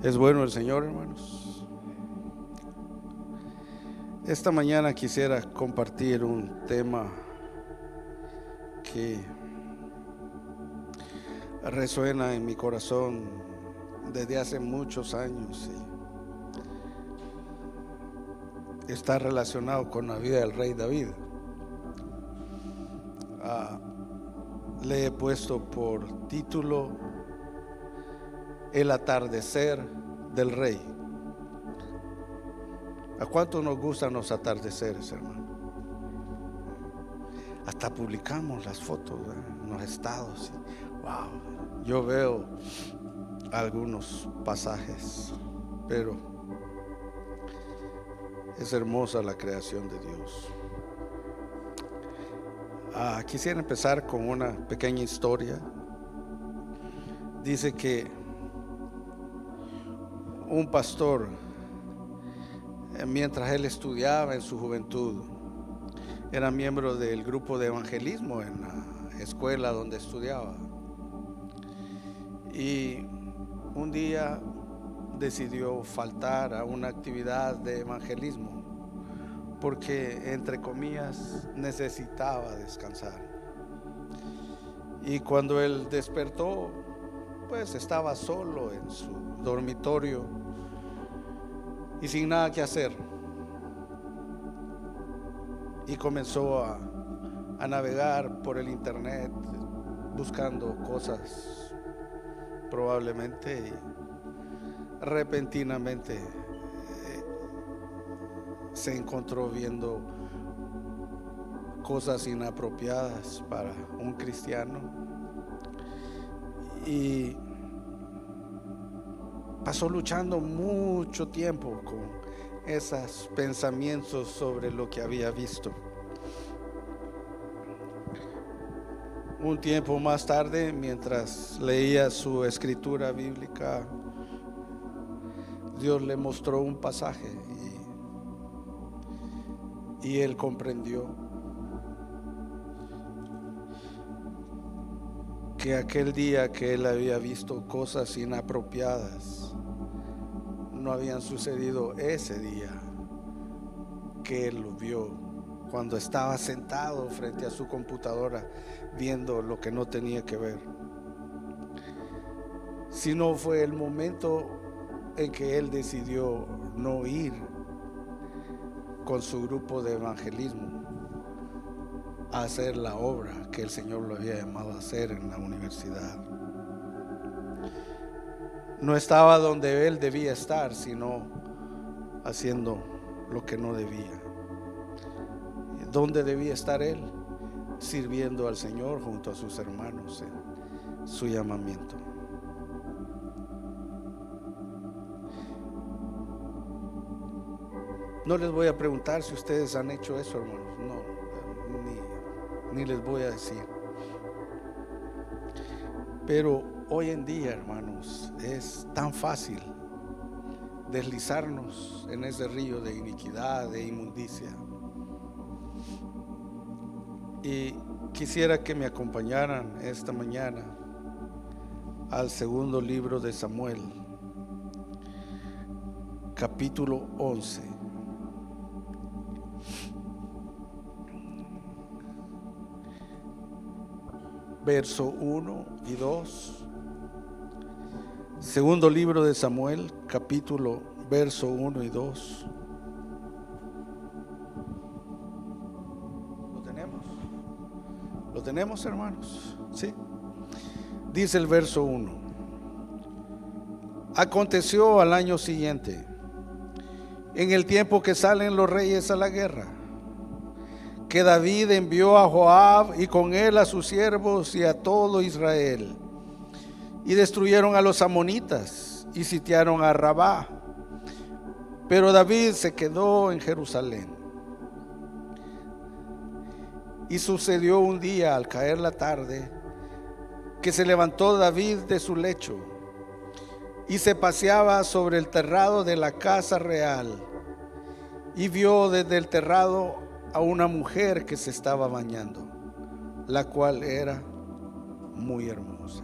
Es bueno el Señor, hermanos. Esta mañana quisiera compartir un tema que resuena en mi corazón desde hace muchos años y está relacionado con la vida del rey David. Le he puesto por título El atardecer del rey. ¿A cuánto nos gustan los atardeceres, hermano? Hasta publicamos las fotos, ¿verdad?, en los estados. Wow, yo veo algunos pasajes, pero es hermosa la creación de Dios. Quisiera empezar con una pequeña historia. Dice que un pastor, mientras él estudiaba en su juventud, era miembro del grupo de evangelismo en la escuela donde estudiaba, y un día decidió faltar a una actividad de evangelismo porque, entre comillas, necesitaba descansar. Y cuando él despertó, pues estaba solo en su dormitorio y sin nada que hacer, y comenzó a navegar por el internet buscando cosas, probablemente, y repentinamente se encontró viendo cosas inapropiadas para un cristiano, y pasó luchando mucho tiempo con esos pensamientos sobre lo que había visto. Un tiempo más tarde, mientras leía su escritura bíblica, Dios le mostró un pasaje y él comprendió que aquel día que él había visto cosas inapropiadas no habían sucedido ese día que él lo vio cuando estaba sentado frente a su computadora viendo lo que no tenía que ver, sino fue el momento en que él decidió no ir con su grupo de evangelismo a hacer la obra que el Señor lo había llamado a hacer en la universidad. No estaba donde él debía estar, sino haciendo lo que no debía. ¿Dónde debía estar él? Sirviendo al Señor junto a sus hermanos en su llamamiento. No les voy a preguntar si ustedes han hecho eso, hermanos. No, ni les voy a decir. Pero hoy en día, hermanos, es tan fácil deslizarnos en ese río de iniquidad, de inmundicia. Y quisiera que me acompañaran esta mañana al segundo libro de Samuel, capítulo 11. Verso 1 y 2. Segundo libro de Samuel, capítulo, verso 1 y 2. ¿Lo tenemos? ¿Lo tenemos, hermanos? Sí. Dice el verso 1. Aconteció al año siguiente, en el tiempo que salen los reyes a la guerra, que David envió a Joab y con él a sus siervos y a todo Israel, y destruyeron a los amonitas y sitiaron a Rabá. Pero David se quedó en Jerusalén. Y sucedió un día, al caer la tarde, que se levantó David de su lecho y se paseaba sobre el terrado de la casa real, y vio desde el terrado a una mujer que se estaba bañando, la cual era muy hermosa.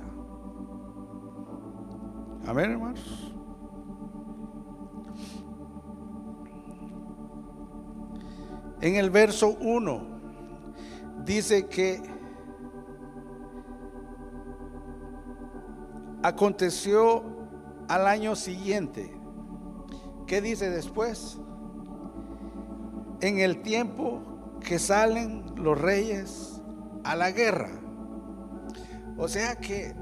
Amén, hermanos. En el verso 1 dice que aconteció al año siguiente. ¿Qué dice después? En el tiempo que salen los reyes a la guerra. O sea que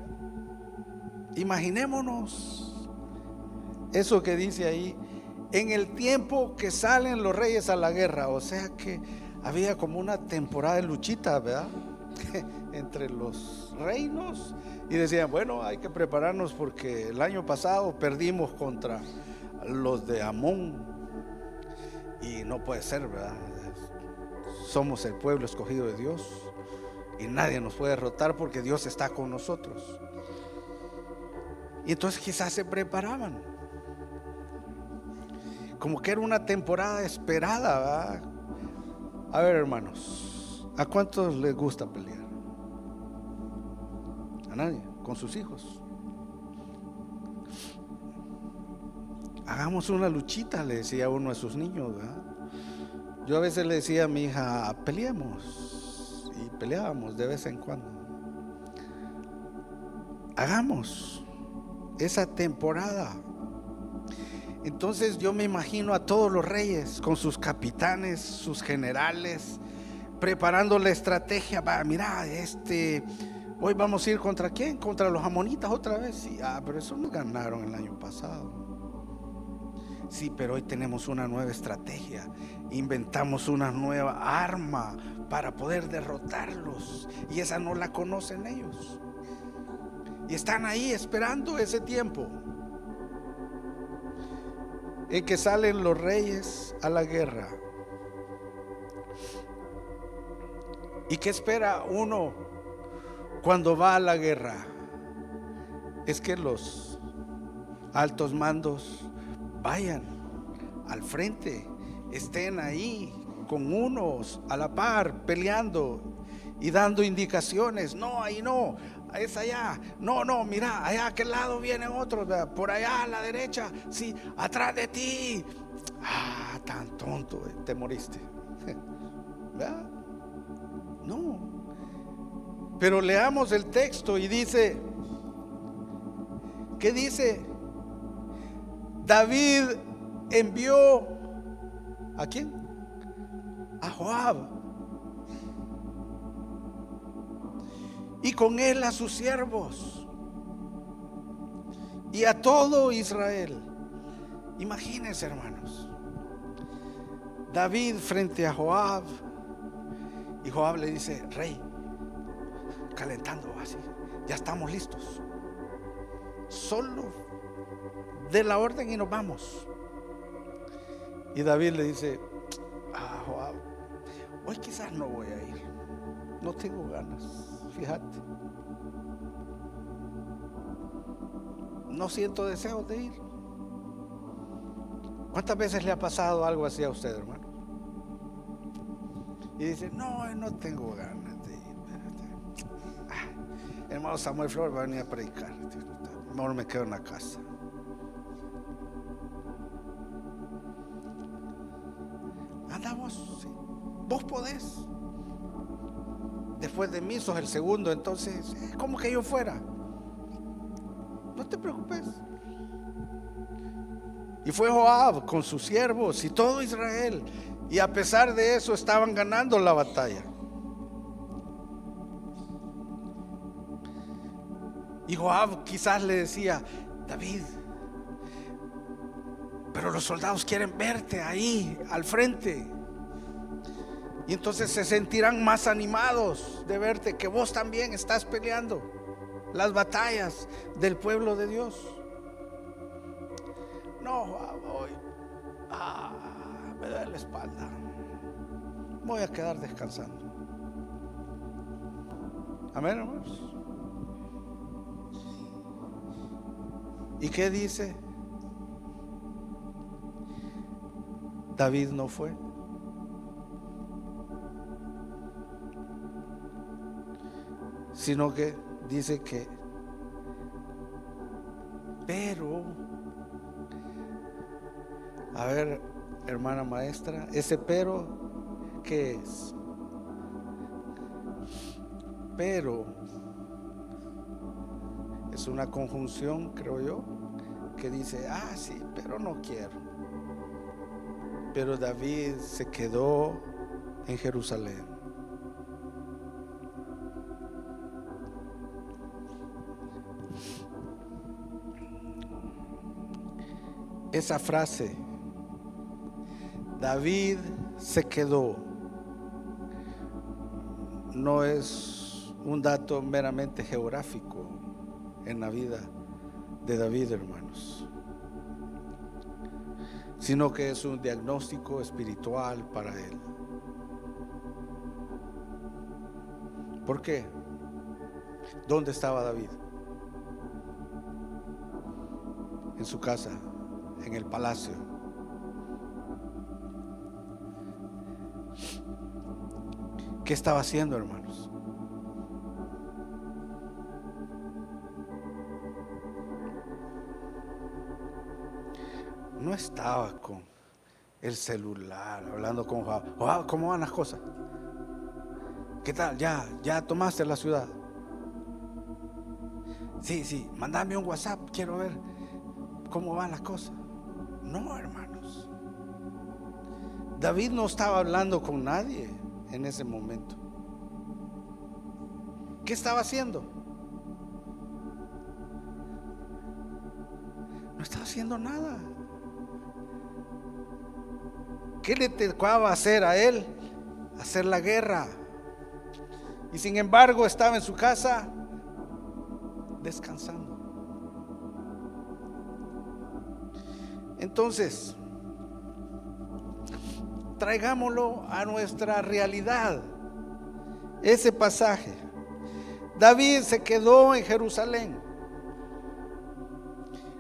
imaginémonos eso que dice ahí, en el tiempo que salen los reyes a la guerra. O sea que había como una temporada de luchita, ¿verdad? Entre los reinos, y decían, bueno, hay que prepararnos porque el año pasado perdimos contra los de Amón y no puede ser, ¿verdad? Somos el pueblo escogido de Dios y nadie nos puede derrotar porque Dios está con nosotros. Y entonces quizás se preparaban, como que era una temporada esperada, ¿verdad? A ver, hermanos, ¿a cuántos les gusta pelear? A nadie, con sus hijos. Hagamos una luchita, le decía uno a sus niños, ¿verdad? Yo a veces le decía a mi hija, peleemos, y peleábamos de vez en cuando. Hagamos esa temporada. Entonces yo me imagino a todos los reyes con sus capitanes, sus generales, preparando la estrategia. Mira, hoy vamos a ir ¿contra quién? Contra los amonitas otra vez. Sí, pero eso no ganaron el año pasado. Sí, pero hoy tenemos una nueva estrategia. Inventamos una nueva arma para poder derrotarlos, y esa no la conocen ellos. Y están ahí esperando ese tiempo en que salen los reyes a la guerra. ¿Y qué espera uno cuando va a la guerra? Es que los altos mandos vayan al frente, estén ahí con unos a la par, peleando y dando indicaciones. No, ahí no, es allá. No, mira, allá a aquel lado vienen otros, ¿verdad? Por allá a la derecha, sí, atrás de ti. Tan tonto, te moriste. ¿Verdad? No. Pero leamos el texto y dice, ¿qué dice? David envió ¿a quién? A Joab, y con él a sus siervos y a todo Israel. Imagínense, hermanos, David frente a Joab, y Joab le dice, rey, calentando así, ya estamos listos, solo de la orden y nos vamos. Y David le dice, Joab, hoy quizás no voy a ir, no tengo ganas, fíjate, no siento deseos de ir. ¿Cuántas veces le ha pasado algo así a usted, hermano? Y dice, no tengo ganas de ir. Hermano Samuel Flores va a venir a predicar, mejor me quedo en la casa. Andamos, sí. Vos podés. Después de mí sos el segundo, entonces, ¿cómo que yo fuera? No te preocupes. Y fue Joab con sus siervos y todo Israel, y a pesar de eso estaban ganando la batalla. Y Joab quizás le decía, David, pero los soldados quieren verte ahí al frente, y entonces se sentirán más animados de verte, que vos también estás peleando las batallas del pueblo de Dios. No, hoy me duele la espalda, voy a quedar descansando. Amén, hermanos. ¿Y qué dice? David no fue. Sino que dice que, pero, a ver, hermana maestra, ese pero, qué es. Pero es una conjunción, creo yo, que dice, sí, pero no quiero. Pero David se quedó en Jerusalén. Esa frase, David se quedó, no es un dato meramente geográfico en la vida de David, hermanos, sino que es un diagnóstico espiritual para él. ¿Por qué? ¿Dónde estaba David? En su casa, en el palacio. ¿Qué estaba haciendo, hermanos? No estaba con el celular hablando con Joab. ¿Cómo van las cosas? ¿Qué tal? ¿Ya tomaste la ciudad? Sí, mándame un WhatsApp, quiero ver cómo van las cosas. No, hermanos. David no estaba hablando con nadie en ese momento. ¿Qué estaba haciendo? No estaba haciendo nada. ¿Qué le tocaba hacer a él? Hacer la guerra. Y sin embargo estaba en su casa descansando. Entonces, traigámoslo a nuestra realidad. Ese pasaje. David se quedó en Jerusalén.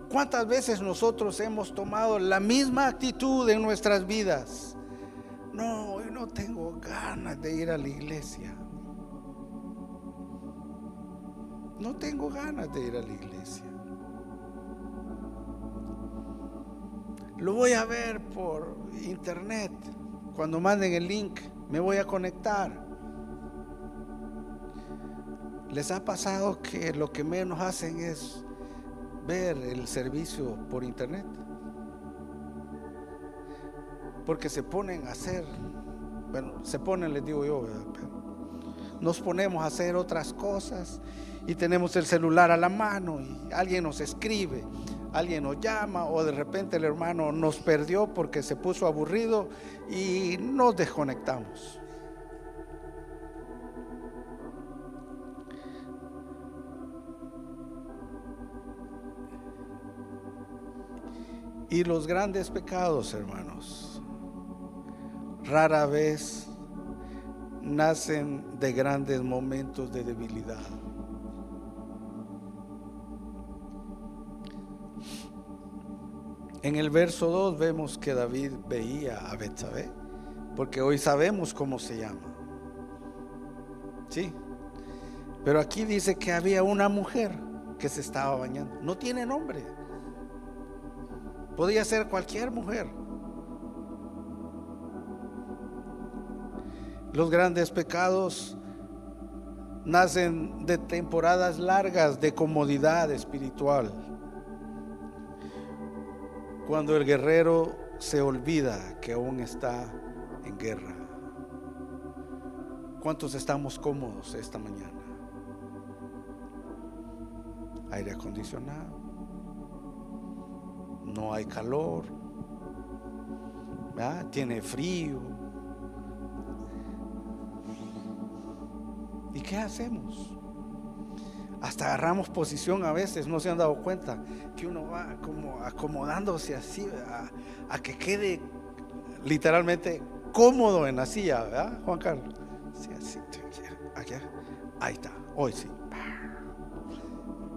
¿Cuántas veces nosotros hemos tomado la misma actitud en nuestras vidas? No, yo no tengo ganas de ir a la iglesia. No tengo ganas de ir a la iglesia. Lo voy a ver por internet. Cuando manden el link, me voy a conectar. ¿Les ha pasado que lo que menos hacen es ver el servicio por internet? Porque se ponen a hacer, les digo yo, nos ponemos a hacer otras cosas y tenemos el celular a la mano y alguien nos escribe, alguien nos llama, o de repente el hermano nos perdió porque se puso aburrido y nos desconectamos. Y los grandes pecados, hermanos, rara vez nacen de grandes momentos de debilidad. En el verso 2 vemos que David veía a Betsabé, porque hoy sabemos cómo se llama. Sí, pero aquí dice que había una mujer que se estaba bañando. No tiene nombre. Podía ser cualquier mujer. Los grandes pecados nacen de temporadas largas de comodidad espiritual. Cuando el guerrero se olvida que aún está en guerra. ¿Cuántos estamos cómodos esta mañana? Aire acondicionado. No hay calor, ¿verdad? Tiene frío. ¿Y qué hacemos? Hasta agarramos posición a veces, no se han dado cuenta que uno va como acomodándose así a que quede literalmente cómodo en la silla, ¿verdad, Juan Carlos? Sí, así, aquí, ahí está, hoy sí.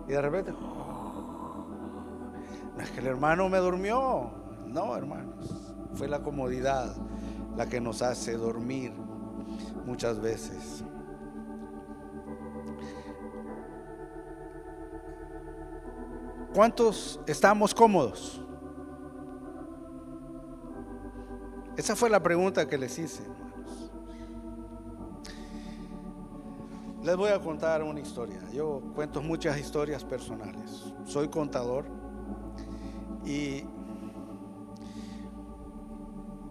Y de repente, no es que el hermano me durmió. No, hermanos, fue la comodidad la que nos hace dormir muchas veces. ¿Cuántos estamos cómodos? Esa fue la pregunta que les hice, hermanos. Les voy a contar una historia. Yo cuento muchas historias personales. Soy contador y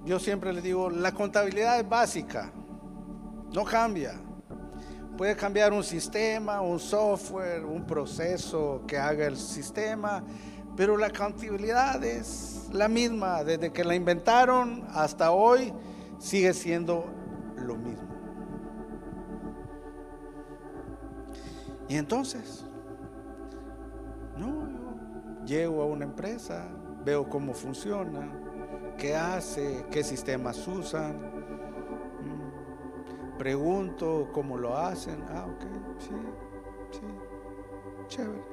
yo siempre les digo, la contabilidad es básica, no cambia. Puede cambiar un sistema, un software, un proceso que haga el sistema, pero la contabilidad es la misma. Desde que la inventaron hasta hoy sigue siendo lo mismo. Y entonces, no, yo llego a una empresa, veo cómo funciona, qué hace, qué sistemas usan, pregunto cómo lo hacen. Ok, sí, chévere.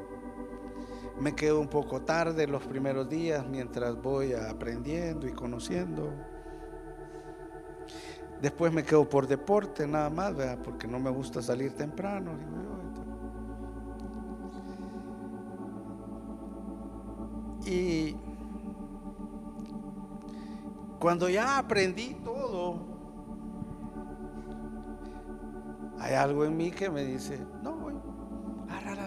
Me quedo un poco tarde los primeros días mientras voy aprendiendo y conociendo. Después me quedo por deporte nada más, ¿verdad? Porque no me gusta salir temprano, digo yo. Y cuando ya aprendí todo, hay algo en mí que me dice, no, güey, agárrala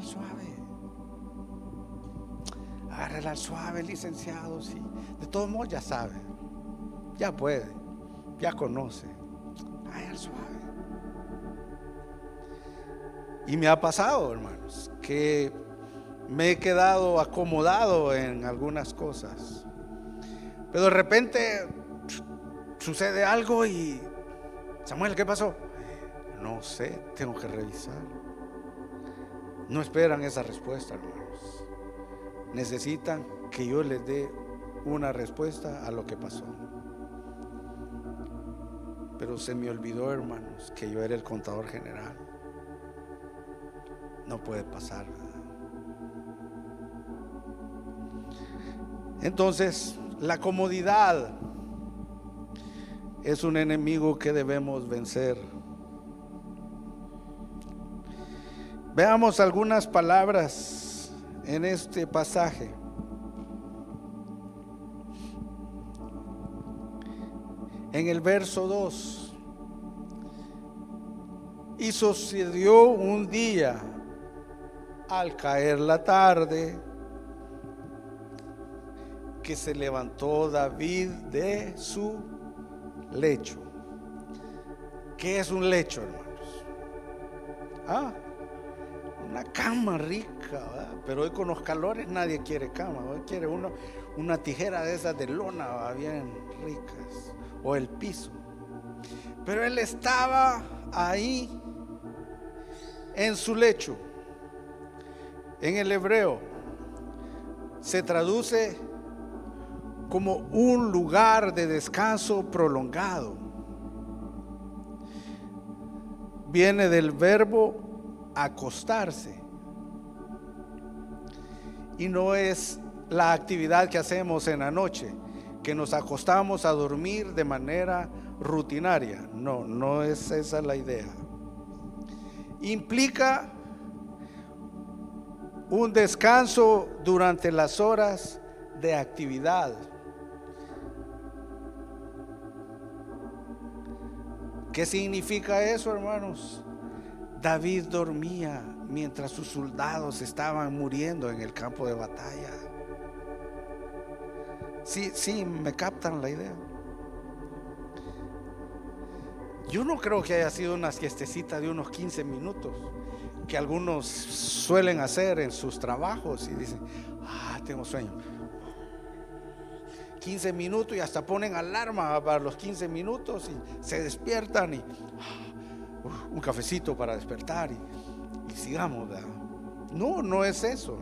al suave, licenciado, sí. De todos modos ya sabe, ya puede, ya conoce, ay, al suave. Y me ha pasado, hermanos, que me he quedado acomodado en algunas cosas, pero de repente sucede algo y, Samuel, ¿qué pasó? No sé, tengo que revisar. No esperan esa respuesta, hermanos. Necesitan que yo les dé una respuesta a lo que pasó. Pero se me olvidó, hermanos, que yo era el contador general. No puede pasar, ¿verdad? Entonces, la comodidad es un enemigo que debemos vencer. Veamos algunas palabras en este pasaje. En el verso 2, y sucedió un día, al caer la tarde, que se levantó David de su lecho. ¿Qué es un lecho, hermanos? Una cama rica, ¿verdad? Pero hoy con los calores nadie quiere cama. Hoy quiere uno una tijera de esas de lona, ¿verdad? Bien ricas, o el piso. Pero él estaba ahí en su lecho. En el hebreo se traduce como un lugar de descanso prolongado. Viene del verbo acostarse, y no es la actividad que hacemos en la noche, que nos acostamos a dormir de manera rutinaria. No es esa la idea. Implica un descanso durante las horas de actividad. ¿Qué significa eso, hermanos? David dormía mientras sus soldados estaban muriendo en el campo de batalla. Sí, me captan la idea. Yo no creo que haya sido una siestecita de unos 15 minutos que algunos suelen hacer en sus trabajos y dicen, tengo sueño. 15 minutos y hasta ponen alarma para los 15 minutos y se despiertan y un cafecito para despertar y sigamos, ¿verdad? No es eso.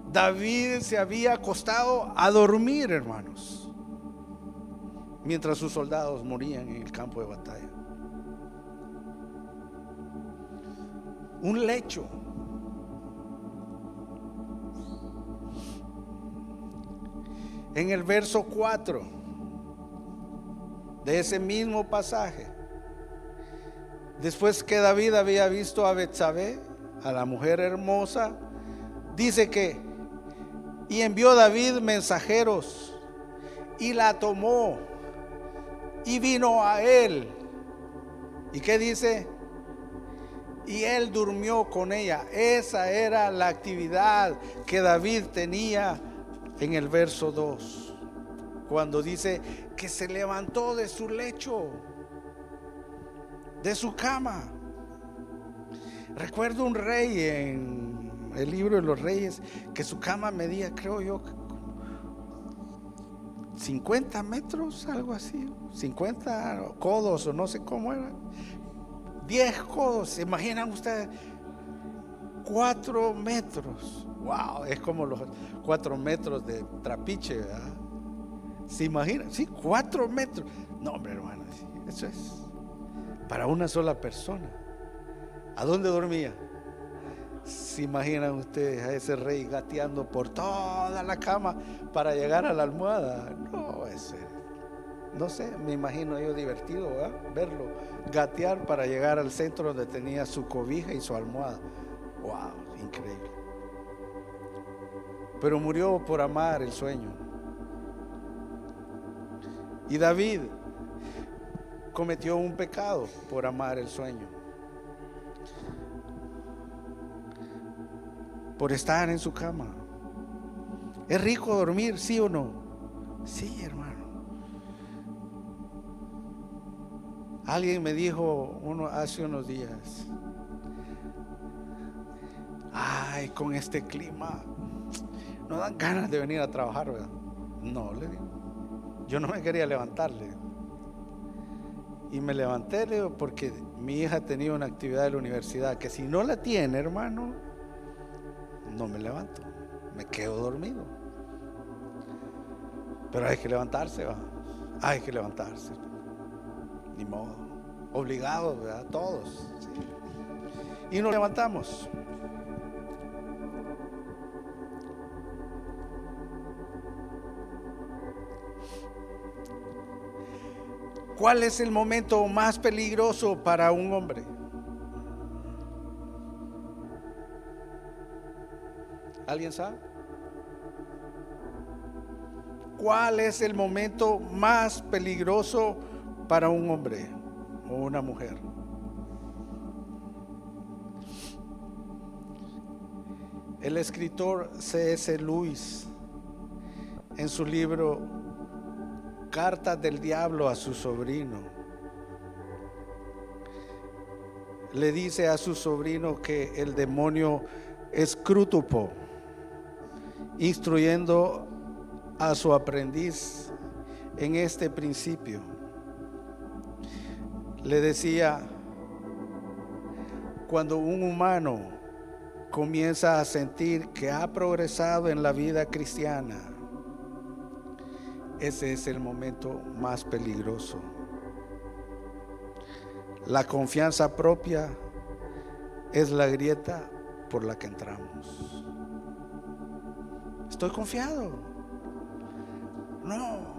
David se había acostado a dormir, hermanos, mientras sus soldados morían en el campo de batalla. Un lecho. En el verso 4 de ese mismo pasaje, después que David había visto a Betsabé, a la mujer hermosa, dice que y envió David mensajeros y la tomó y vino a él. ¿Y qué dice? y él durmió con ella. Esa era la actividad que David tenía en el verso 2, cuando dice que se levantó de su lecho, de su cama. Recuerdo un rey en el libro de los reyes que su cama medía, creo yo, 50 metros, algo así, 50 codos o no sé cómo era, 10 codos. ¿Se imaginan ustedes? 4 metros. Wow, es como los 4 metros de Trapiche, ¿verdad? ¿Se imaginan? Sí, 4 metros. No, hombre, hermano, eso es para una sola persona. ¿A dónde dormía? ¿Se imaginan ustedes a ese rey gateando por toda la cama para llegar a la almohada? No, no sé, me imagino yo divertido, ¿verdad? Verlo gatear para llegar al centro donde tenía su cobija y su almohada. Wow, increíble. Pero murió por amar el sueño. Y David cometió un pecado por amar el sueño, por estar en su cama. ¿Es rico dormir, sí o no? Sí, hermano. Alguien me dijo hace unos días: ay, con este clima no dan ganas de venir a trabajar, ¿verdad? No, le digo, yo no me quería levantarle. Y me levanté, le digo, porque mi hija tenía una actividad de la universidad que si no la tiene, hermano, no me levanto, me quedo dormido. Pero hay que levantarse, ¿va? Hay que levantarse, ni modo, obligados, ¿verdad? Todos, ¿sí? Y nos levantamos. ¿Cuál es el momento más peligroso para un hombre? ¿Alguien sabe? ¿Cuál es el momento más peligroso para un hombre o una mujer? El escritor C.S. Lewis, en su libro Cartas del Diablo a su sobrino, le dice a su sobrino que el demonio es crútupo, instruyendo a su aprendiz en este principio. Le decía: cuando un humano comienza a sentir que ha progresado en la vida cristiana, ese es el momento más peligroso. La confianza propia es la grieta por la que entramos. Estoy confiado. No,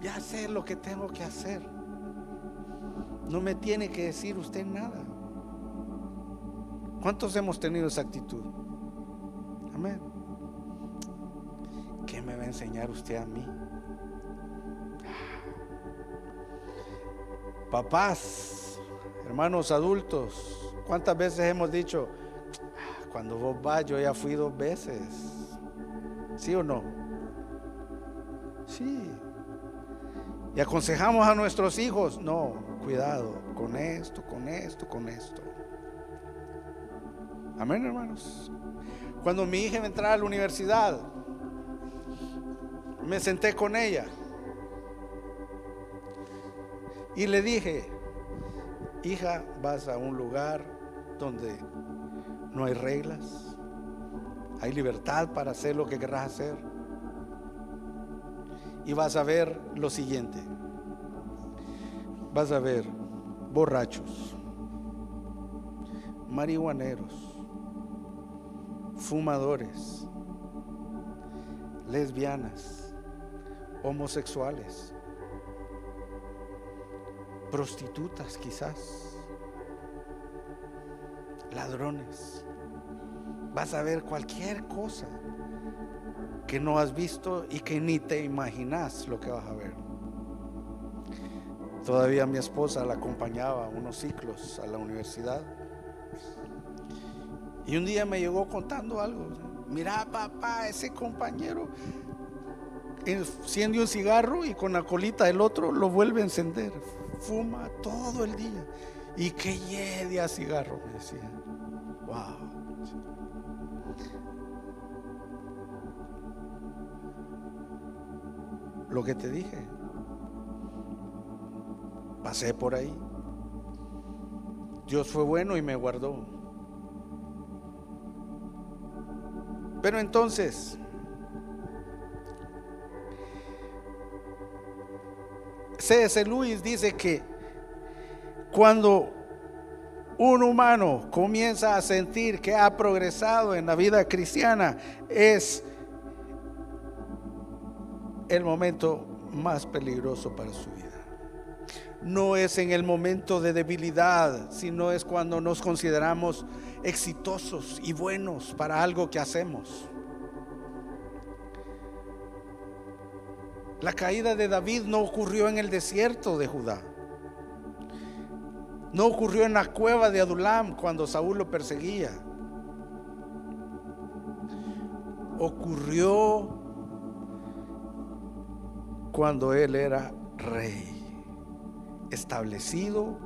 ya sé lo que tengo que hacer. No me tiene que decir usted nada. ¿Cuántos hemos tenido esa actitud? Amén. ¿Qué me va a enseñar usted a mí? Papás, hermanos adultos, ¿cuántas veces hemos dicho: cuando vos vas, yo ya fui 2 veces? ¿Sí o no? Sí. Y aconsejamos a nuestros hijos: no, cuidado con esto, con esto, con esto. Amén, hermanos. Cuando mi hija entraba a la universidad, me senté con ella y le dije: hija, vas a un lugar donde no hay reglas, hay libertad para hacer lo que querrás hacer, y vas a ver lo siguiente: vas a ver borrachos, marihuaneros, fumadores, lesbianas, homosexuales, prostitutas quizás, ladrones. Vas a ver cualquier cosa que no has visto y que ni te imaginas lo que vas a ver. Todavía mi esposa la acompañaba a unos ciclos a la universidad Y un día me llegó contando algo. Mira, papá, ese compañero enciende un cigarro y con la colita del otro lo vuelve a encender. Fuma todo el día. Y que llegue a cigarro, me decía. Wow. Lo que te dije, pasé por ahí. Dios fue bueno y me guardó. Pero entonces, C.S. Lewis dice que cuando un humano comienza a sentir que ha progresado en la vida cristiana, es el momento más peligroso para su vida. No es en el momento de debilidad, sino es cuando nos consideramos exitosos y buenos para algo que hacemos. La caída de David no ocurrió en el desierto de Judá. No ocurrió en la cueva de Adulam cuando Saúl lo perseguía. Ocurrió cuando él era rey, establecido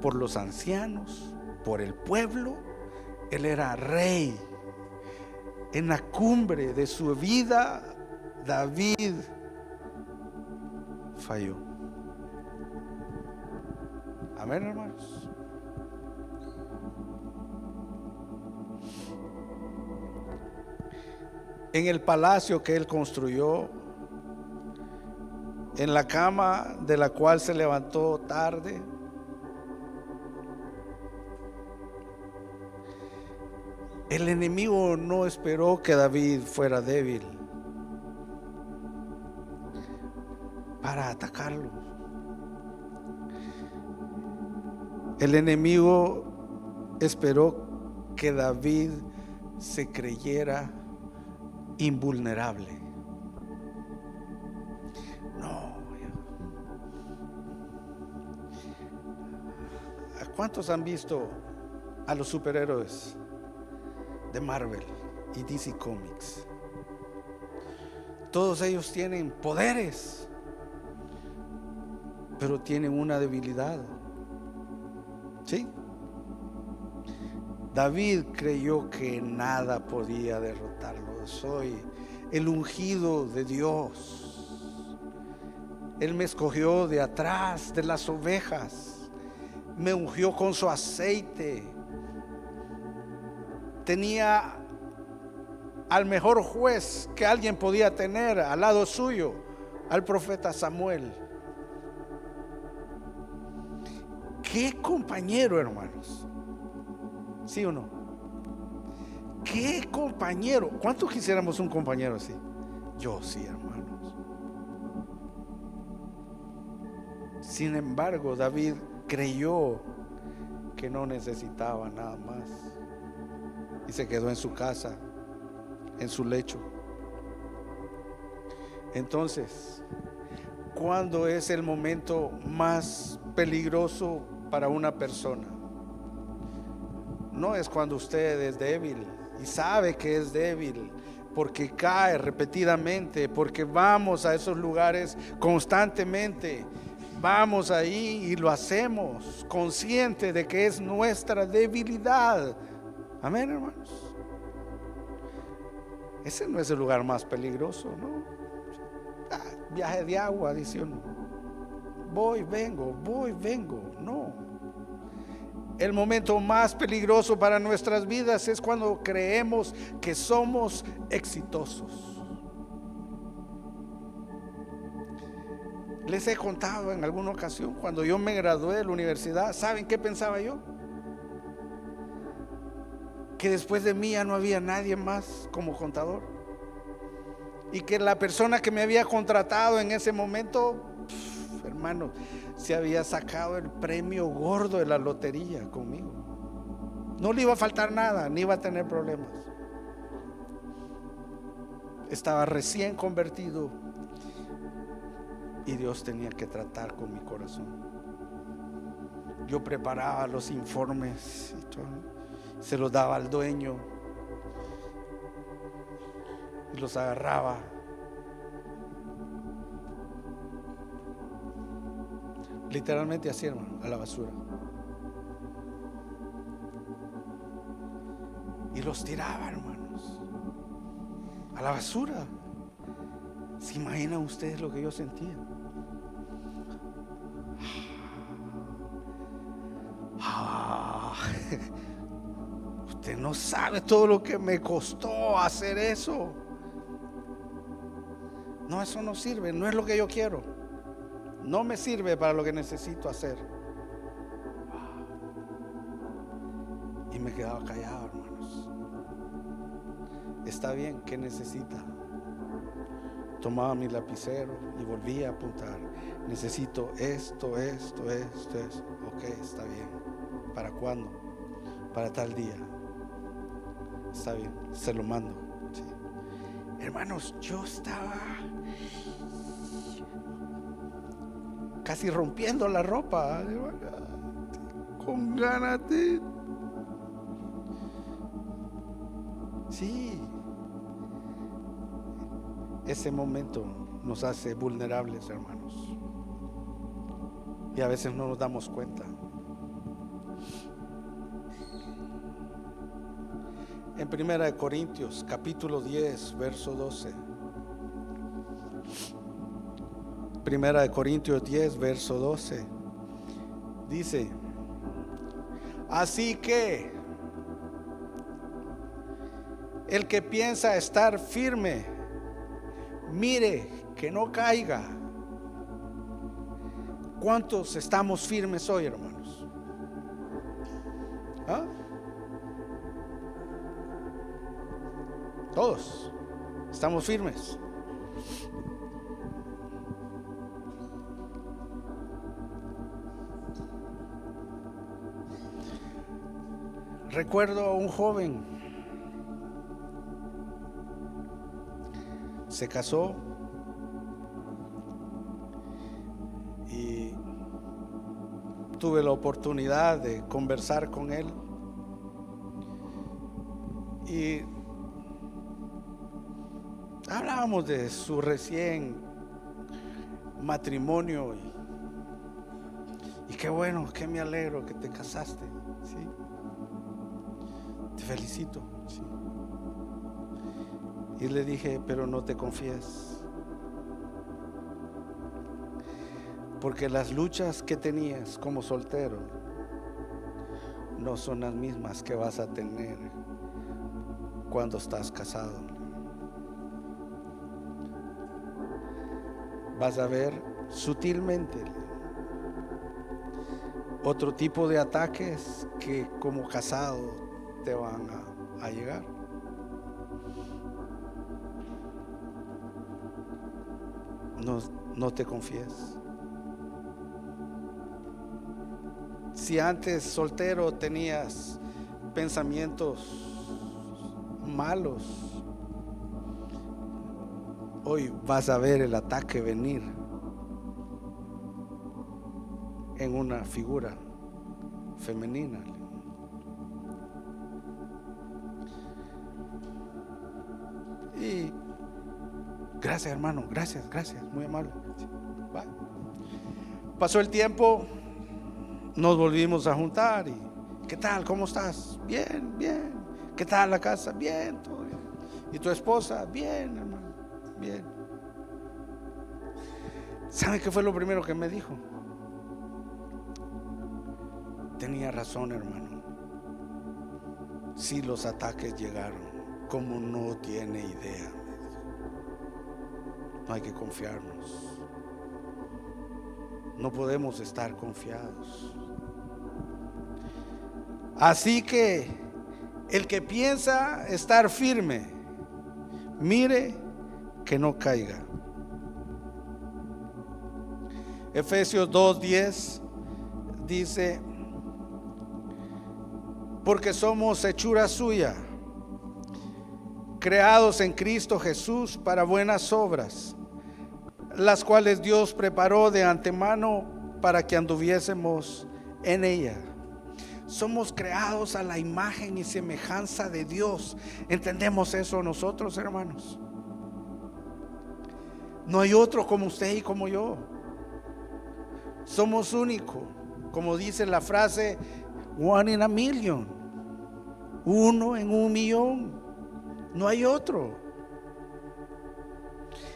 por los ancianos, por el pueblo. Él era rey. En la cumbre de su vida, David falló. Amén, hermanos. En el palacio que él construyó, en la cama de la cual se levantó tarde, el enemigo no esperó que David fuera débil para atacarlo. El enemigo esperó que David se creyera invulnerable. No. ¿Cuántos han visto a los superhéroes de Marvel y DC Comics? Todos ellos tienen poderes, pero tienen una debilidad. ¿Sí? David creyó que nada podía derrotarlo. Soy el ungido de Dios. Él me escogió de atrás de las ovejas, me ungió con su aceite. Tenía al mejor juez que alguien podía tener al lado suyo, al profeta Samuel. Qué compañero, hermanos. ¿Sí o no? Qué compañero. ¿Cuántos quisiéramos un compañero así? Yo sí, hermanos. Sin embargo, David creyó que no necesitaba nada más y se quedó en su casa, en su lecho. Entonces, ¿cuándo es el momento más peligroso para una persona? No es cuando usted es débil y sabe que es débil, porque cae repetidamente, porque vamos a esos lugares constantemente. Vamos ahí y lo hacemos consciente de que es nuestra debilidad. Amén, hermanos. Ese no es el lugar más peligroso, ¿no? Viaje de agua, dice uno. Voy, vengo, no. El momento más peligroso para nuestras vidas es cuando creemos que somos exitosos. Les he contado en alguna ocasión, cuando yo me gradué de la universidad, ¿saben qué pensaba yo? Que después de mí ya no había nadie más como contador, y que la persona que me había contratado en ese momento, hermano, se había sacado el premio gordo de la lotería conmigo. No le iba a faltar nada, ni iba a tener problemas. Estaba recién convertido y Dios tenía que tratar con mi corazón. Yo preparaba los informes y todo, se los daba al dueño y los agarraba. Literalmente así, hermano, a la basura. Y los tiraba, hermanos, a la basura. ¿Se imaginan ustedes lo que yo sentía? Usted no sabe todo lo que me costó hacer eso. No, eso no sirve, no es lo que yo quiero. No me sirve para lo que necesito hacer. Y me quedaba callado, hermanos. Está bien, ¿qué necesita? Tomaba mi lapicero y volvía a apuntar. Necesito esto. Ok, está bien. ¿Para cuándo? Para tal día. Está bien, se lo mando. Sí. Hermanos, yo estaba casi rompiendo la ropa, con ganas de... Sí. Ese momento nos hace vulnerables, hermanos, y a veces no nos damos cuenta. En 1 Corintios capítulo 10 verso 12. 1 Corintios 10 verso 12 dice: así que el que piensa estar firme, mire que no caiga. ¿Cuántos estamos firmes hoy, hermanos? ¿Ah? Todos estamos firmes. Recuerdo a un joven, se casó y tuve la oportunidad de conversar con él, y hablábamos de su recién matrimonio y qué bueno, que me alegro que te casaste, ¿sí? Te felicito, ¿sí? Y le dije, pero no te confíes, porque las luchas que tenías como soltero no son las mismas que vas a tener cuando estás casado. Vas a ver sutilmente otro tipo de ataques que como casado te van a llegar. No te confíes. Si antes soltero tenías pensamientos malos, hoy vas a ver el ataque venir en una figura femenina. Y gracias, hermano, gracias, muy amable. Pasó el tiempo, nos volvimos a juntar y ¿qué tal? ¿Cómo estás? Bien. ¿Qué tal la casa? Bien, todo bien. ¿Y tu esposa? Bien, hermano, bien. ¿Sabe qué fue lo primero que me dijo? Tenía razón, hermano. Sí, los ataques llegaron, como no tiene idea. No hay que confiarnos. No podemos estar confiados. Así que el que piensa estar firme, mire que no caiga. Efesios 2:10 dice: porque somos hechura suya, creados en Cristo Jesús para buenas obras, las cuales Dios preparó de antemano para que anduviésemos en ella. Somos creados a la imagen y semejanza de Dios. ¿Entendemos eso nosotros, hermanos? No hay otro como usted y como yo. Somos únicos. Como dice la frase, one in a million. Uno en 1,000,000. No hay otro.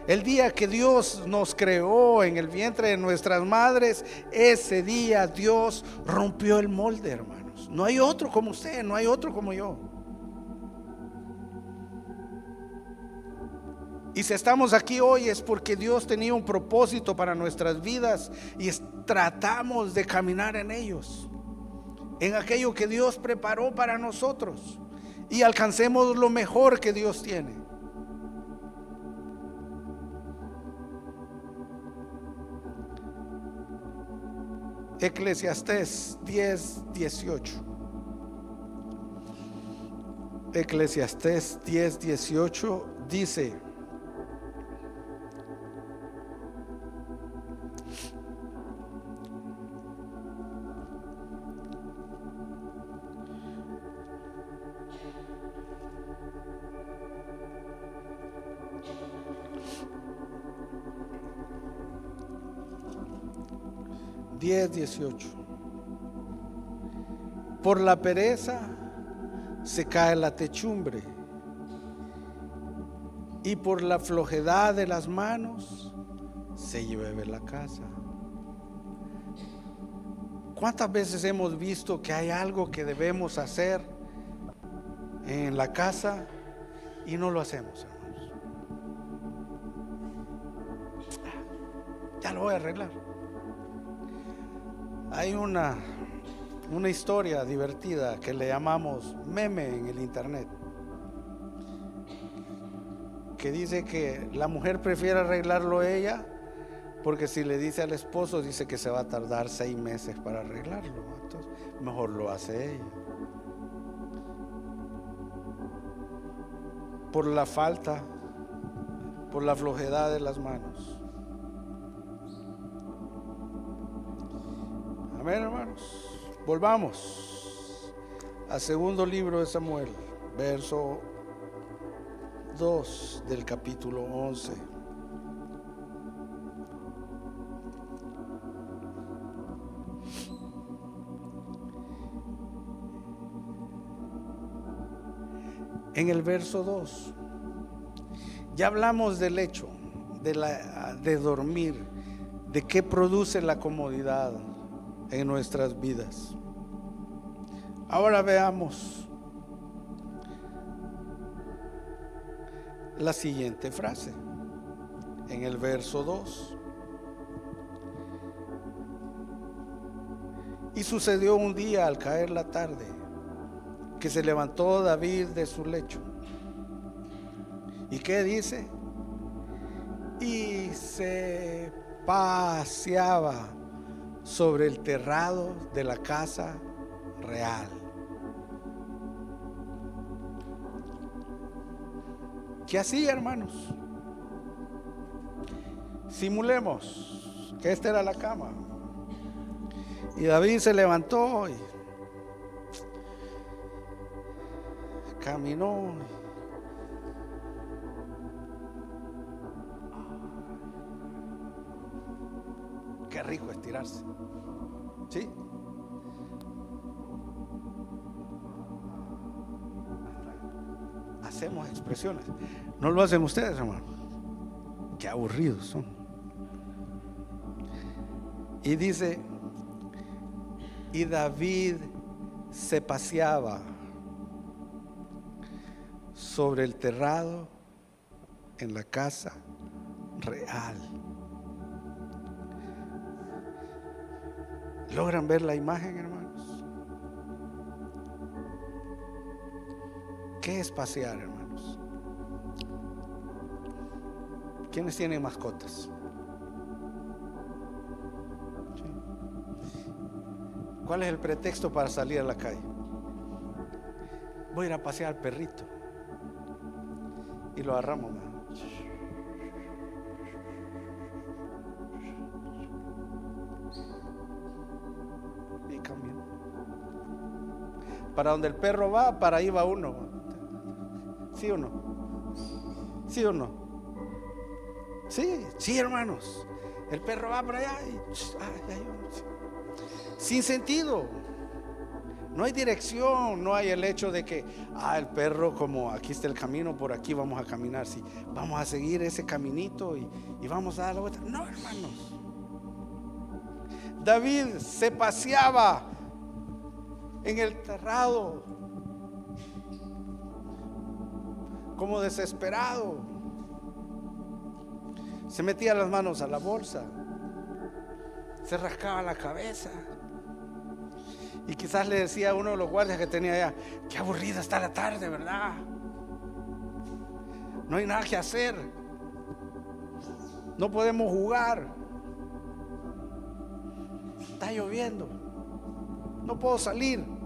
El día que Dios nos creó en el vientre de nuestras madres, ese día Dios rompió el molde, hermanos. No hay otro como usted, no hay otro como yo. Y si estamos aquí hoy es porque Dios tenía un propósito para nuestras vidas y tratamos de caminar en ellos, en aquello que Dios preparó para nosotros, y alcancemos lo mejor que Dios tiene. Eclesiastés 10:18. Eclesiastés 10:18 dice: por la pereza se cae la techumbre, y por la flojedad de las manos se llueve la casa. ¿Cuántas veces hemos visto que hay algo que debemos hacer en la casa y no lo hacemos, hermanos? Ya lo voy a arreglar. Hay una historia divertida que le llamamos meme en el internet, que dice que la mujer prefiere arreglarlo ella, porque si le dice al esposo, dice que se va a tardar 6 meses para arreglarlo. Entonces mejor lo hace ella. Por la falta, por la flojedad de las manos. Amén, hermanos. Volvamos al segundo libro de Samuel, verso 2 del capítulo 11. En el verso 2 ya hablamos del hecho de dormir, de qué produce la comodidad en nuestras vidas. Ahora veamos la siguiente frase en el verso 2. Y sucedió un día al caer la tarde que se levantó David de su lecho. ¿Y qué dice? Y se paseaba sobre el terrado de la casa real. ¿Qué hacía, hermanos? Simulemos que esta era la cama y David se levantó y caminó. Qué rico estirarse, ¿sí? Hacemos expresiones. ¿No lo hacen ustedes, hermano? Qué aburridos son. Y dice: y David se paseaba sobre el terrado en la casa real. ¿Logran ver la imagen, hermanos? ¿Qué es pasear, hermanos? ¿Quiénes tienen mascotas? ¿Sí? ¿Cuál es el pretexto para salir a la calle? Voy a ir a pasear al perrito. Y lo agarramos, ¿no? Y Para donde el perro va, para ahí va uno. ¿Sí o no? ¿Sí o no? Sí, sí, hermanos. El perro va para allá y sin sentido. No hay dirección, no hay el hecho de que el perro, como aquí está el camino, por aquí vamos a caminar. Sí, vamos a seguir ese caminito y vamos a dar la vuelta. No, hermanos. David se paseaba en el terrado como desesperado. Se metía las manos a la bolsa, se rascaba la cabeza y quizás le decía a uno de los guardias que tenía allá: qué aburrida está la tarde, ¿verdad? No hay nada que hacer, no podemos jugar, está lloviendo, no puedo salir.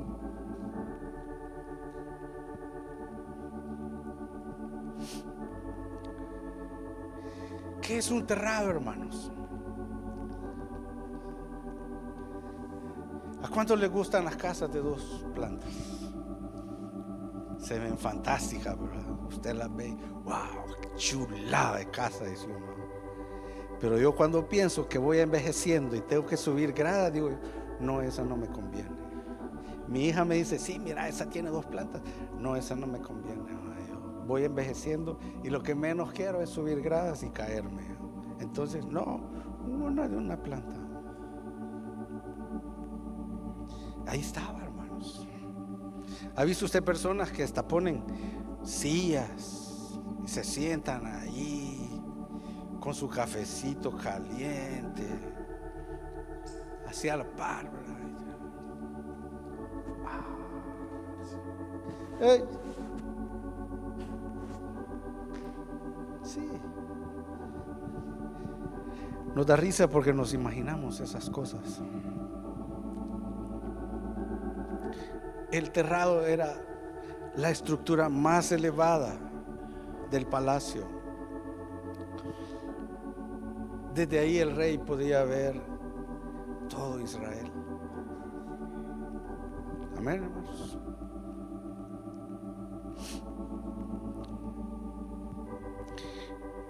¿Qué es un terrado, hermanos? ¿A cuántos les gustan las casas de 2 plantas? Se ven fantásticas, ¿verdad? Usted las ve, wow, qué chulada de casa, dice uno. Pero yo cuando pienso que voy envejeciendo y tengo que subir gradas, digo, no, esa no me conviene. Mi hija me dice: sí, mira, esa tiene 2 plantas. No, esa no me conviene. Yo voy envejeciendo y lo que menos quiero es subir gradas y caerme. Entonces, no, una de una planta. Ahí estaba, hermanos. ¿Ha visto usted personas que hasta ponen sillas y se sientan ahí con su cafecito caliente, hacia la par, ¿verdad? ¡Hey! Sí. Nos da risa porque nos imaginamos esas cosas. El terrado era la estructura más elevada del palacio. Desde ahí el rey podía ver todo Israel. Amén, hermanos.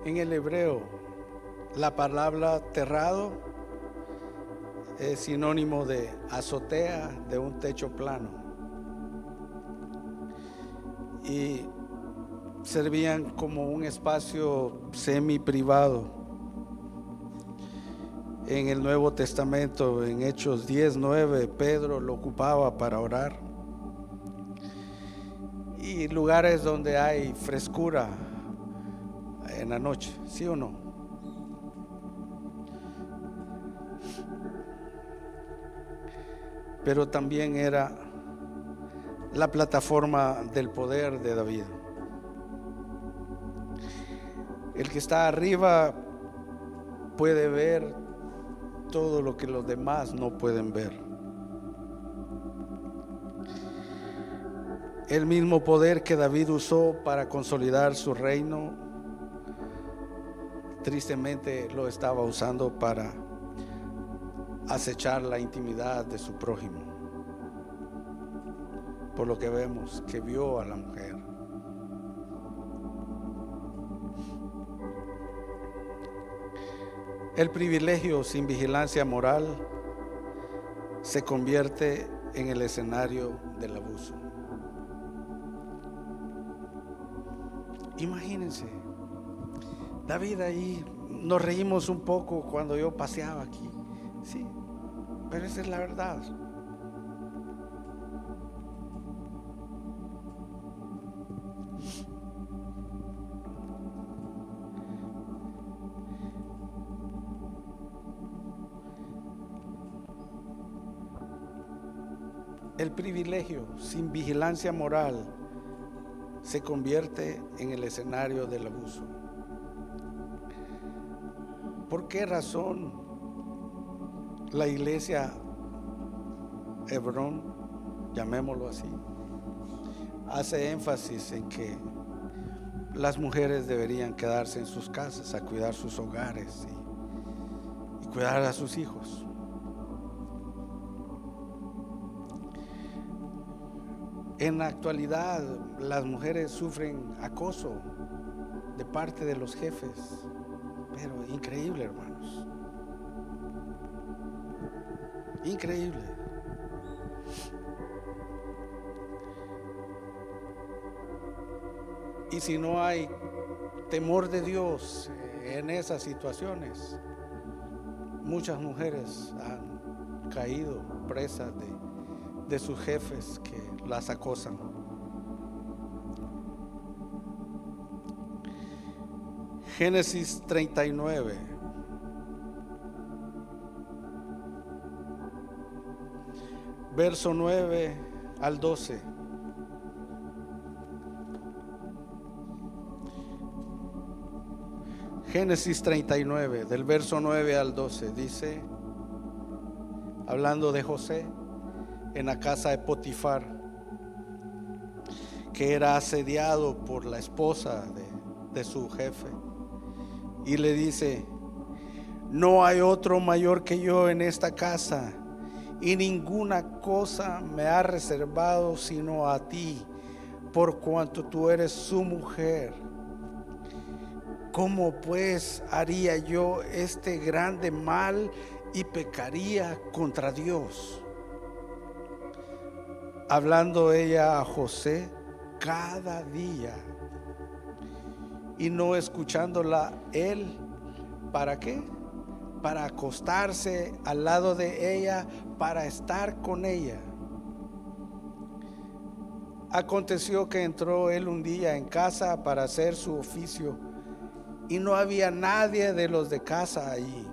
En el hebreo, la palabra terrado es sinónimo de azotea, de un techo plano. Y servían como un espacio semi privado. En el Nuevo Testamento, en Hechos 10:9, Pedro lo ocupaba para orar. Y lugares donde hay frescura en la noche, ¿sí o no? Pero también era la plataforma del poder de David. El que está arriba puede ver todo lo que los demás no pueden ver. El mismo poder que David usó para consolidar su reino, tristemente lo estaba usando para acechar la intimidad de su prójimo. Por lo que vemos que vio a la mujer. El privilegio sin vigilancia moral se convierte en el escenario del abuso. Imagínense, David ahí, nos reímos un poco cuando yo paseaba aquí, sí, pero esa es la verdad. El privilegio sin vigilancia moral se convierte en el escenario del abuso. ¿Por qué razón la iglesia Hebrón, llamémoslo así, hace énfasis en que las mujeres deberían quedarse en sus casas a cuidar sus hogares y cuidar a sus hijos? En la actualidad las mujeres sufren acoso de parte de los jefes, pero increíble, hermanos, increíble. Y si no hay temor de Dios en esas situaciones, muchas mujeres han caído presas de sus jefes que las acosan. Génesis 39, verso 9 al 12. Génesis 39, del verso 9 al 12, dice, hablando de José en la casa de Potifar, que era asediado por la esposa de su jefe, y le dice: no hay otro mayor que yo en esta casa, y ninguna cosa me ha reservado sino a ti, por cuanto tú eres su mujer. ¿Cómo pues haría yo este grande mal y pecaría contra Dios? Hablando ella a José cada día y no escuchándola él. ¿Para qué? Para acostarse al lado de ella, para estar con ella. Aconteció que entró él un día en casa para hacer su oficio, y no había nadie de los de casa allí.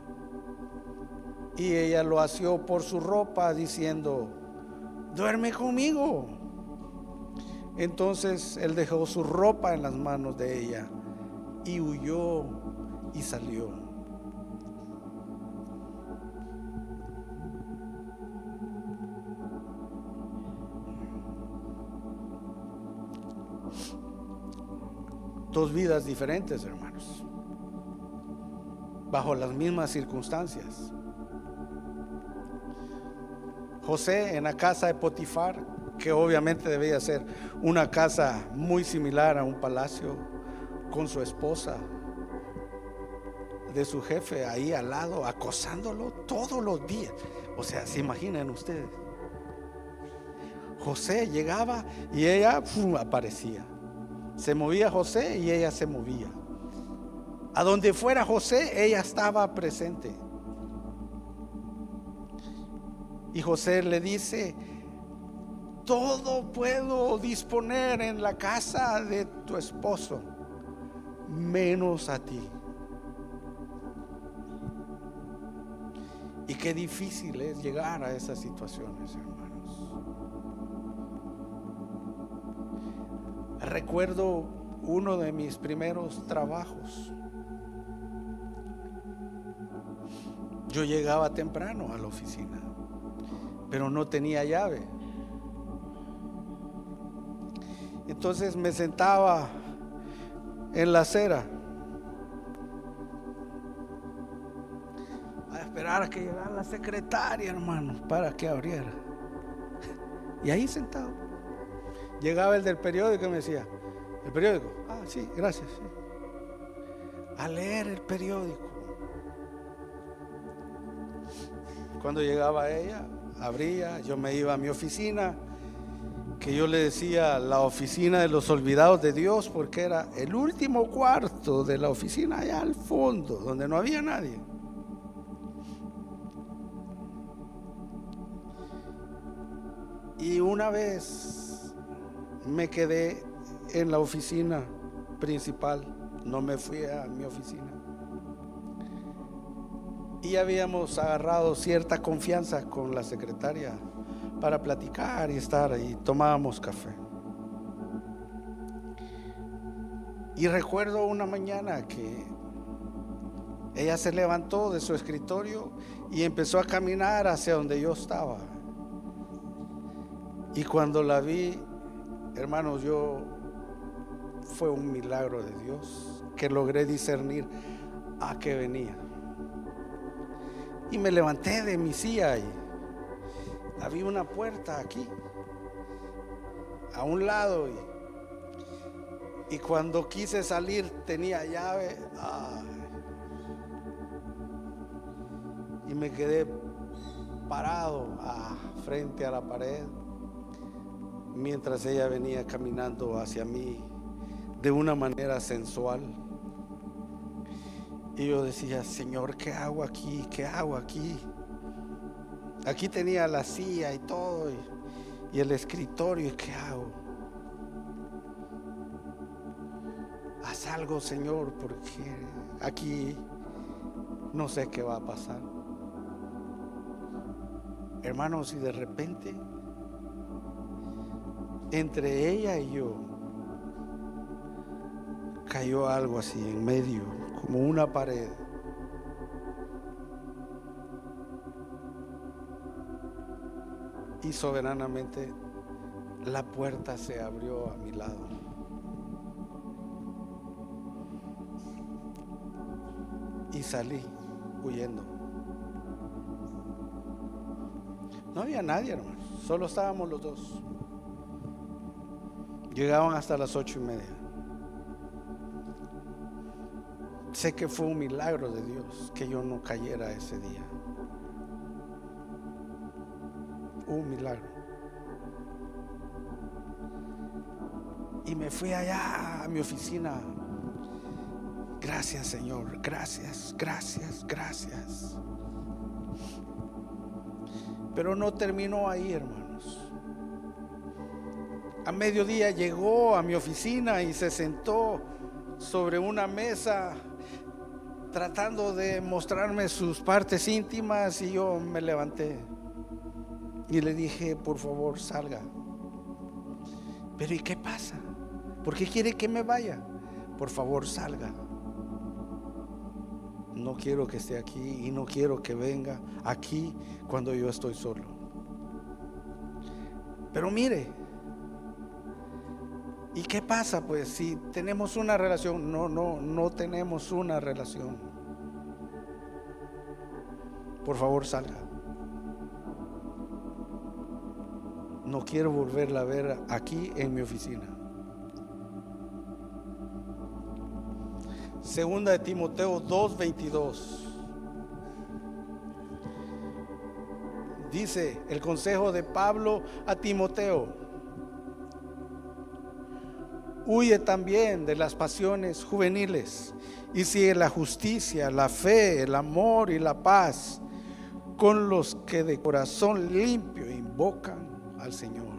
Y ella lo asió por su ropa, diciendo: duerme conmigo. Entonces él dejó su ropa en las manos de ella y huyó y salió. Dos vidas diferentes, hermanos, bajo las mismas circunstancias. José en la casa de Potifar, que obviamente debía ser una casa muy similar a un palacio, con su esposa de su jefe ahí al lado, acosándolo todos los días. O sea, se imaginan ustedes, José llegaba y ella aparecía. Se movía José y ella se movía. A donde fuera José, ella estaba presente. Y José le dice: todo puedo disponer en la casa de tu esposo, menos a ti. Y qué difícil es llegar a esas situaciones, hermanos. Recuerdo uno de mis primeros trabajos. Yo llegaba temprano a la oficina, pero no tenía llave. Entonces me sentaba en la acera a esperar a que llegara la secretaria, hermano, para que abriera. Y ahí sentado, llegaba el del periódico y me decía: ¿el periódico? Ah, sí, gracias, sí. A leer el periódico. Cuando llegaba ella, abría, yo me iba a mi oficina, que yo le decía la oficina de los olvidados de Dios, porque era el último cuarto de la oficina, allá al fondo, donde no había nadie. Y una vez me quedé en la oficina principal, no me fui a mi oficina. Y habíamos agarrado cierta confianza con la secretaria para platicar y estar ahí, tomábamos café. Y recuerdo una mañana que ella se levantó de su escritorio y empezó a caminar hacia donde yo estaba. Y cuando la vi, hermanos, fue un milagro de Dios que logré discernir a qué venía. Y me levanté de mi silla y había una puerta aquí. a un lado y cuando quise salir tenía llave. Y me quedé parado frente a la pared mientras ella venía caminando hacia mí de una manera sensual. Y yo decía: Señor, ¿qué hago aquí? ¿Qué hago aquí? Aquí tenía la silla y todo y el escritorio. ¿Y qué hago? Haz algo, Señor, porque aquí no sé qué va a pasar. Hermanos, y de repente entre ella y yo cayó algo así en medio, como una pared. Y soberanamente la puerta se abrió a mi lado. Y salí huyendo. No había nadie, hermano, solo estábamos los dos. Llegaban hasta las 8:30. Sé que fue un milagro de Dios que yo no cayera ese día. Un milagro. Y me fui allá a mi oficina. Gracias, Señor, gracias, gracias, gracias. Pero no terminó ahí, hermanos. A mediodía llegó a mi oficina y se sentó sobre una mesa tratando de mostrarme sus partes íntimas, y yo me levanté y le dije: por favor, salga. Pero ¿y qué pasa? ¿Por qué quiere que me vaya? Por favor, salga. No quiero que esté aquí y no quiero que venga aquí cuando yo estoy solo. Pero mire, ¿y qué pasa pues si tenemos una relación? No tenemos una relación. Por favor, salga. No quiero volverla a ver aquí en mi oficina. Segunda de Timoteo 2:22. Dice el consejo de Pablo a Timoteo: huye también de las pasiones juveniles y sigue la justicia, la fe, el amor y la paz con los que de corazón limpio invocan al Señor.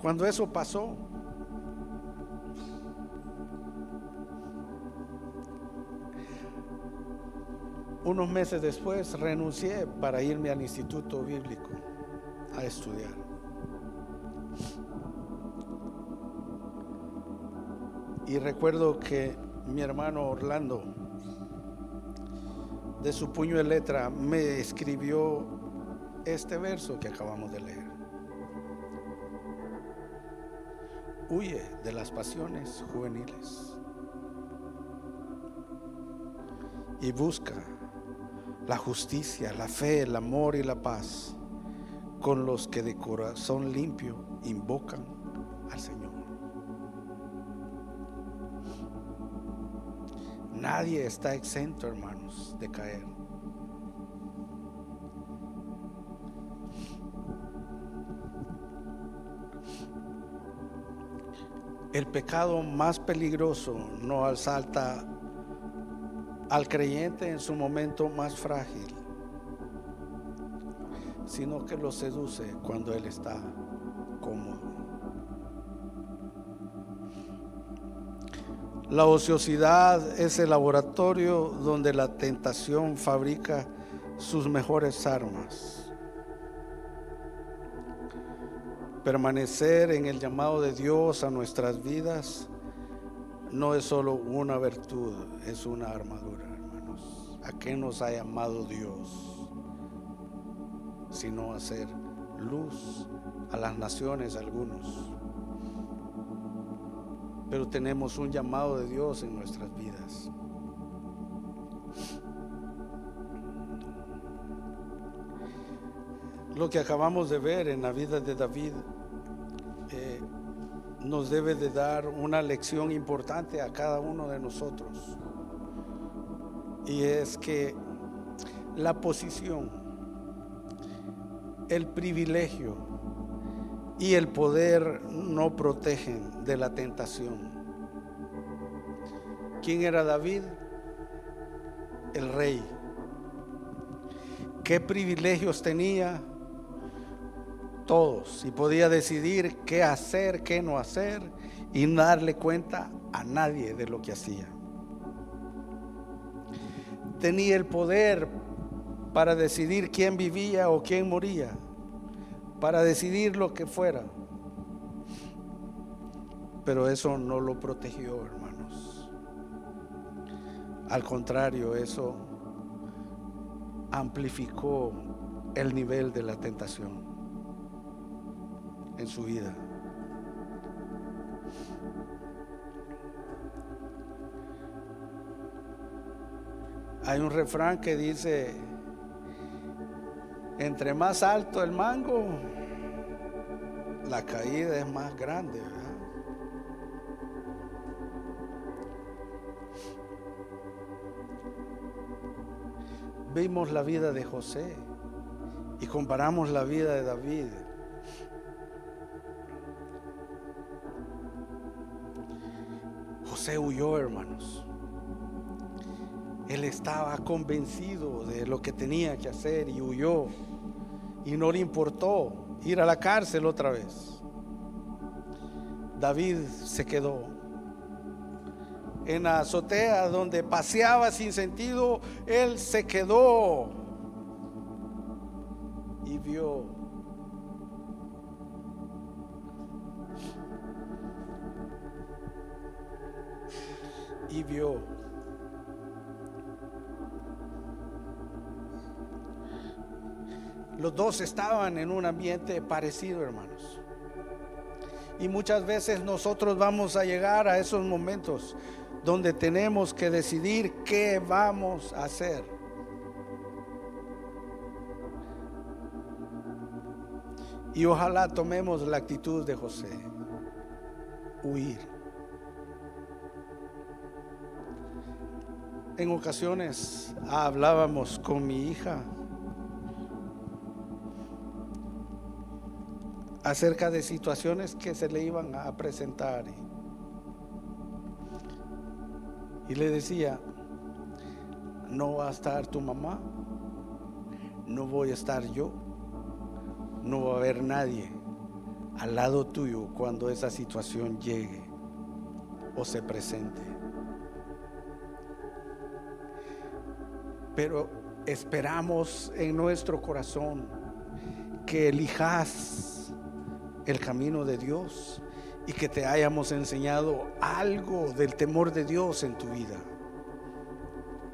Cuando eso pasó, unos meses después renuncié para irme al instituto bíblico a estudiar. Y recuerdo que mi hermano Orlando, de su puño de letra, me escribió este verso que acabamos de leer: huye de las pasiones juveniles y busca la justicia, la fe, el amor y la paz con los que de corazón limpio invocan al Señor. Nadie está exento, hermanos, de caer. El pecado más peligroso no asalta al creyente en su momento más frágil, sino que lo seduce cuando él está cómodo. La ociosidad es el laboratorio donde la tentación fabrica sus mejores armas. Permanecer en el llamado de Dios a nuestras vidas no es solo una virtud, es una armadura, hermanos. ¿A qué nos ha llamado Dios? Sino a hacer luz a las naciones, algunos. Pero tenemos un llamado de Dios en nuestras vidas. Lo que acabamos de ver en la vida de David nos debe de dar una lección importante a cada uno de nosotros, y es que la posición, el privilegio y el poder no protegen de la tentación. ¿Quién era David? El rey. ¿Qué privilegios tenía? Todos. Y podía decidir qué hacer, qué no hacer, y no darle cuenta a nadie de lo que hacía. Tenía el poder para decidir quién vivía o quién moría, para decidir lo que fuera. Pero eso no lo protegió, hermanos. Al contrario, eso amplificó el nivel de la tentación en su vida. Hay un refrán que dice: entre más alto el mango, la caída es más grande, ¿verdad? Vimos la vida de José y comparamos la vida de David. José huyó, hermanos. Él estaba convencido de lo que tenía que hacer y huyó, y no le importó ir a la cárcel otra vez. David se quedó en la azotea donde paseaba sin sentido. Él se quedó y vio los dos estaban en un ambiente parecido, hermanos. Y muchas veces nosotros vamos a llegar a esos momentos donde tenemos que decidir qué vamos a hacer. Y ojalá tomemos la actitud de José: huir. En ocasiones hablábamos con mi hija acerca de situaciones que se le iban a presentar, y le decía: no va a estar tu mamá, no voy a estar yo, no va a haber nadie al lado tuyo cuando esa situación llegue o se presente. Pero esperamos en nuestro corazón que elijas el camino de Dios y que te hayamos enseñado algo del temor de Dios en tu vida,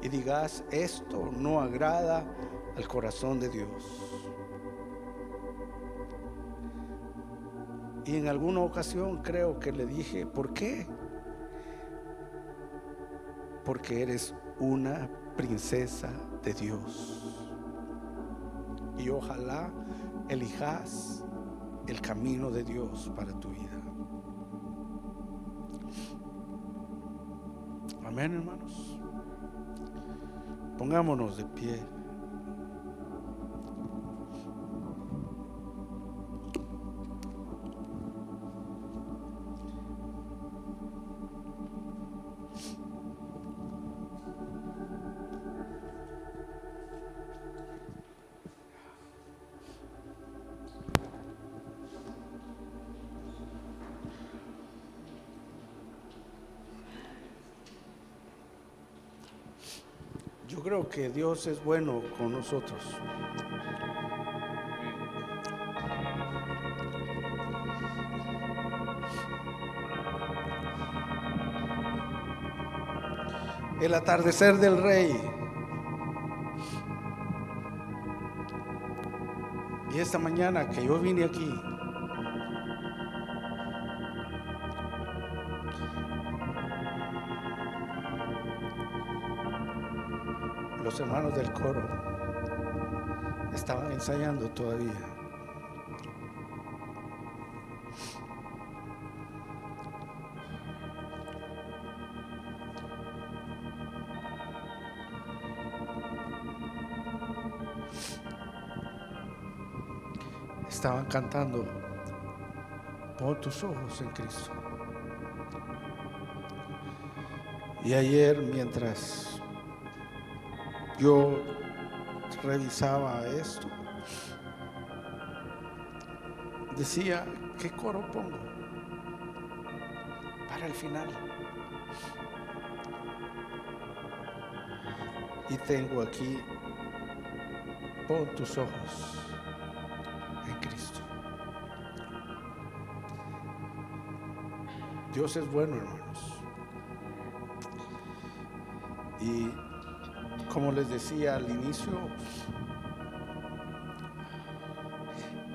y digas: esto no agrada al corazón de Dios. Y en alguna ocasión creo que le dije: ¿por qué? Porque eres una princesa de Dios, y ojalá elijas el camino de Dios para tu vida. Amén, hermanos. Pongámonos de pie. Yo creo que Dios es bueno con nosotros. El atardecer del rey. Y esta mañana que yo vine aquí, los hermanos del coro estaban ensayando todavía. estaban cantando, pon tus ojos en Cristo. Y ayer, mientras yo revisaba esto, decía, ¿qué coro pongo para el final? Y tengo aquí, pon tus ojos en Cristo. Dios es bueno, hermanos. Y como les decía al inicio,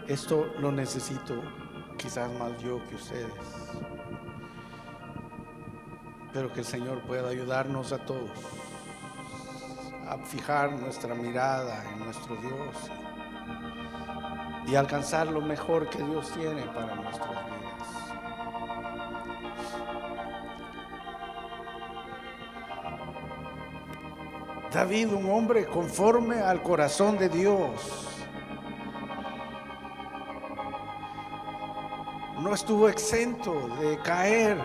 esto lo necesito quizás más yo que ustedes, pero que el Señor pueda ayudarnos a todos a fijar nuestra mirada en nuestro Dios y alcanzar lo mejor que Dios tiene para nuestras vidas. David, un hombre conforme al corazón de Dios, no estuvo exento de caer.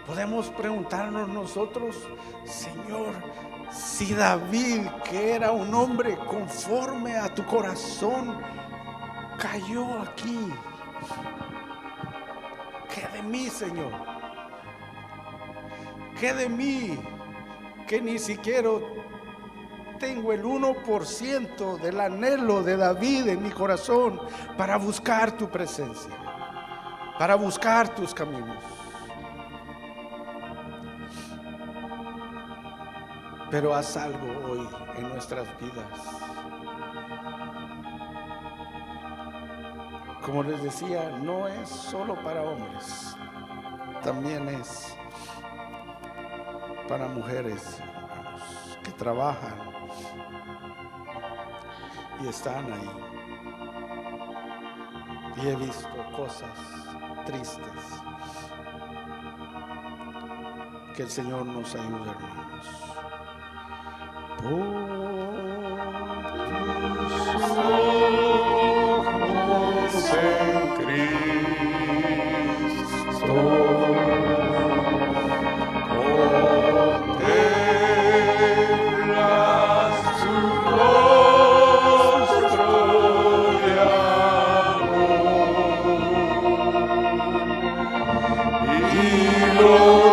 Podemos preguntarnos nosotros, Señor, si David, que era un hombre conforme a tu corazón, cayó aquí, ¿qué de mí, Señor? ¿Qué de mí, que ni siquiera tengo el 1% del anhelo de David en mi corazón para buscar tu presencia, para buscar tus caminos? Pero haz algo hoy en nuestras vidas. Como les decía, no es solo para hombres, también es para mujeres, hermanos, que trabajan y están ahí. Y he visto cosas tristes. Que el Señor nos ayude, hermanos. Pon tus ojos en Cristo, contemplas su rostro de amor y lo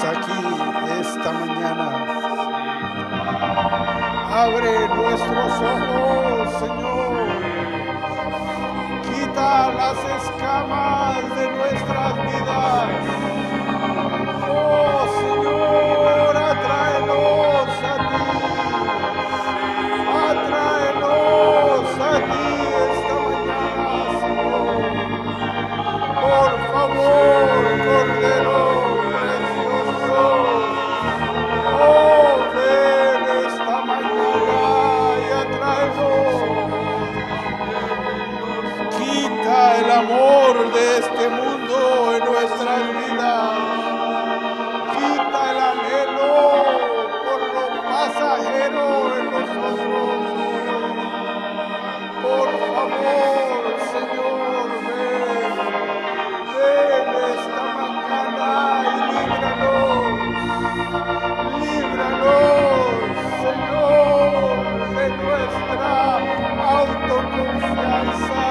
aquí esta mañana. Abre nuestros ojos, Señor. Quita las escamas de nuestras vidas. Oh, Señor, atráenos a ti. Atráenos a ti esta mañana, Señor. Por favor, Cordero precioso. Oh, ven esta mañana y atráenos. Quita el amor de este mundo en nuestras vidas. Quita el anhelo por lo pasajero en nosotros. Por favor, Señor, ven esta mañana y líbranos, Señor, de nuestra autoconfianza.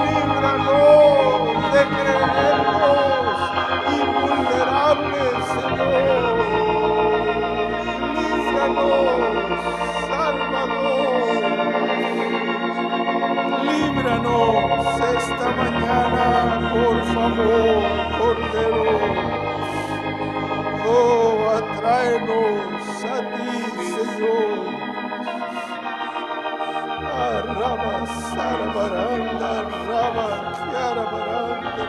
Líbranos de creernos invulnerables, Señor. Líbranos, Salvador. Líbranos esta mañana, por favor, Cordero. Oh, atráenos a ti, Señor. Rama, Sarabaranda, Rama, Kiara, Baranda.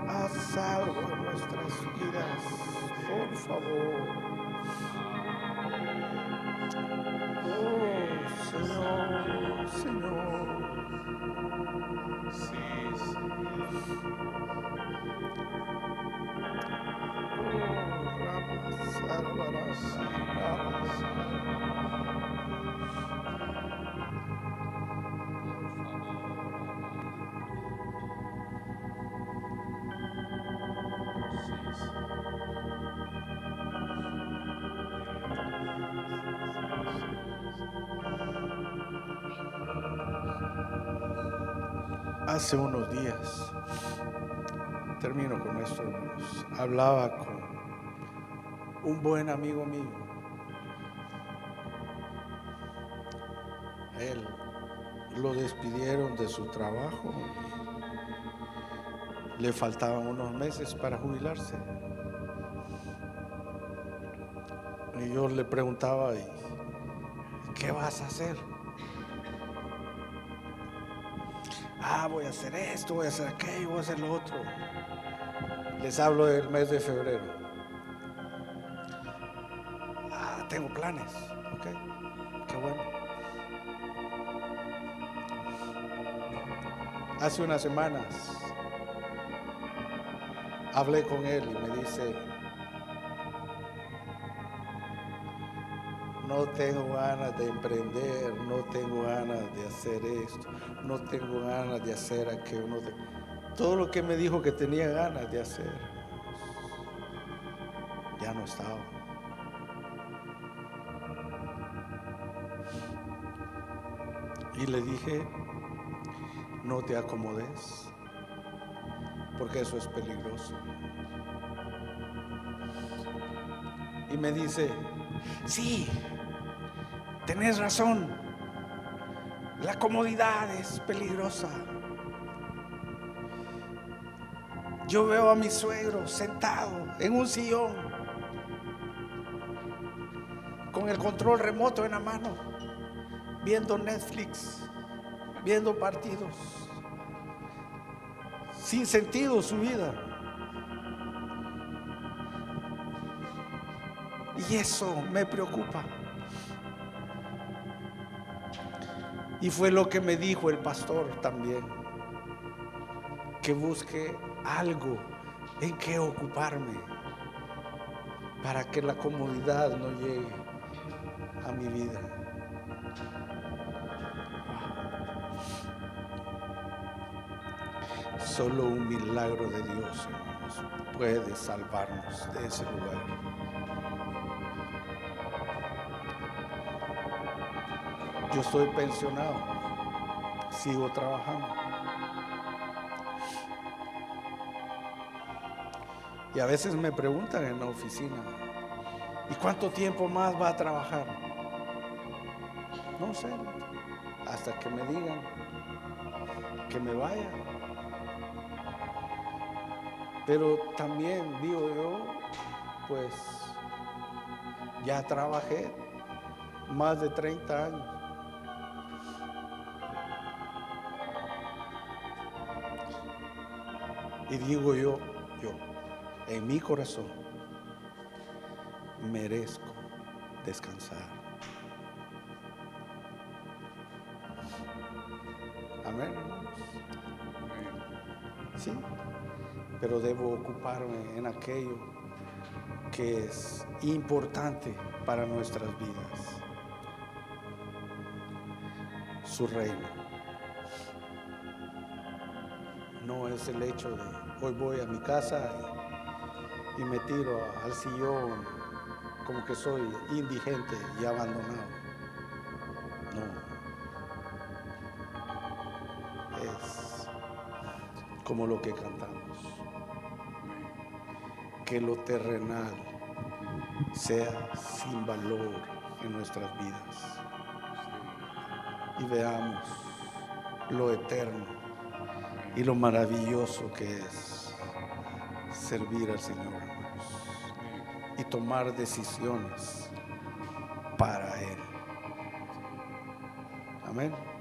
Haz algo en nuestras vidas, por favor. Oh, Señor, Señor. Hace unos días, termino con esto, hermanos, hablaba con un buen amigo mío. Él lo despidieron de su trabajo, le faltaban unos meses para jubilarse. Y yo le preguntaba, ¿qué vas a hacer? Voy a hacer esto, voy a hacer aquello, voy a hacer lo otro. Les hablo del mes de febrero. Tengo planes, ok, qué bueno. Hace unas semanas hablé con él y me dice, no tengo ganas de emprender, no tengo ganas de hacer esto, no tengo ganas de hacer aquello. Todo lo que me dijo que tenía ganas de hacer, ya no estaba. Y le dije, no te acomodes, porque eso es peligroso. Y me dice, sí, tenés razón, la comodidad es peligrosa. Yo veo a mi suegro sentado en un sillón con el control remoto en la mano, viendo Netflix, viendo partidos, sin sentido su vida. Y eso me preocupa. Y fue lo que me dijo el pastor también, que busque algo en que ocuparme para que la comodidad no llegue. a mi vida. Solo un milagro de Dios, hermanos, puede salvarnos de ese lugar. Yo estoy pensionado, sigo trabajando. Y a veces me preguntan en la oficina, ¿y cuánto tiempo más va a trabajar? No sé, hasta que me digan que me vaya. Pero también digo yo, pues ya trabajé más de 30 años. Y digo yo, en mi corazón, merezco descansar. Amén, hermanos. Sí, pero debo ocuparme en aquello que es importante para nuestras vidas. Su reino. No es el hecho de hoy voy a mi casa y me tiro al sillón como que soy indigente y abandonado. No. Es como lo que cantamos. Que lo terrenal sea sin valor en nuestras vidas. Y veamos lo eterno y lo maravilloso que es servir al Señor, hermanos, y tomar decisiones para Él. Amén.